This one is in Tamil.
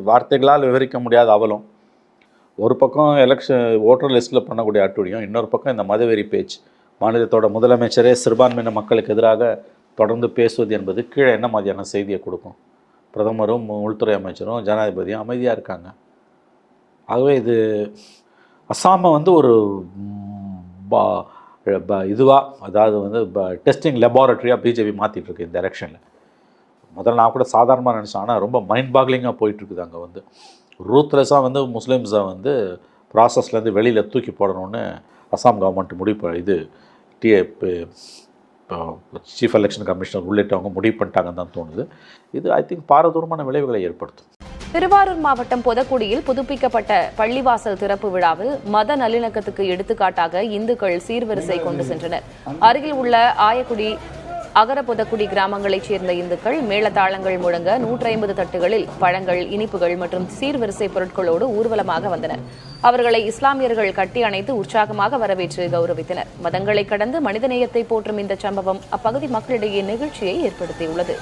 வார்த்தைகளால் விவரிக்க முடியாத அவலம். ஒரு பக்கம் எலெக்ஷன் ஓட்டர் லிஸ்ட்டில் பண்ணக்கூடிய அட்டுழியம், இன்னொரு பக்கம் இந்த மதவெறி பேச்சு. மாநிலத்தோட முதலமைச்சரே சிறுபான்மையின மக்களுக்கு எதிராக தொடர்ந்து பேசுவது என்பது கீழே என்ன மாதிரியான செய்தியை கொடுக்கும்? பிரதமரும் உள்துறை அமைச்சரும் ஜனாதிபதியும் அமைதியாக இருக்காங்க. ஆகவே இது அசாமை ஒரு இதுவாக, அதாவது டெஸ்டிங் லெபார்ட்டரியாக பிஜேபி மாற்றிட்டு இருக்கு இந்த எலெக்ஷனில். முதல்ல நான் கூட சாதாரணமாக நினச்சேன், ஆனால் ரொம்ப மைண்ட் பாக்லிங்காக போயிட்டுருக்குது. அங்கே ரூத்லெஸ்ஸாக முஸ்லீம்ஸை ப்ராசஸ்லேருந்து வெளியில் தூக்கி போடணும்னு அசாம் கவர்மெண்ட் முடிவு சீஃப் எலெக்ஷன் கமிஷனர் உள்ளிட்டவங்க முடிவு பண்ணிட்டாங்கன்னு தான் தோணுது. இது ஐ திங்க் பாரதூரமான விளைவுகளை ஏற்படுத்தும். திருவாரூர் மாவட்டம் பொதக்குடியில் புதுப்பிக்கப்பட்ட பள்ளிவாசல் திறப்பு விழாவில் மத நல்லிணக்கத்துக்கு எடுத்துக்காட்டாக இந்துக்கள் சீர்வரிசை கொண்டு சென்றனர். அருகில் உள்ள ஆயக்குடி, அகரபொதக்குடி கிராமங்களைச் சேர்ந்த இந்துக்கள் மேளதாளங்கள் முழங்க 150 தட்டுகளில் பழங்கள், இனிப்புகள் மற்றும் சீர்வரிசை பொருட்களோடு ஊர்வலமாக வந்தனர். அவர்களை இஸ்லாமியர்கள் கட்டி அணைத்து உற்சாகமாக வரவேற்று கௌரவித்தனர். மதங்களை கடந்து மனிதநேயத்தை போற்றும் இந்த சம்பவம் அப்பகுதி மக்களிடையே நெகிழ்ச்சியை ஏற்படுத்தியுள்ளது.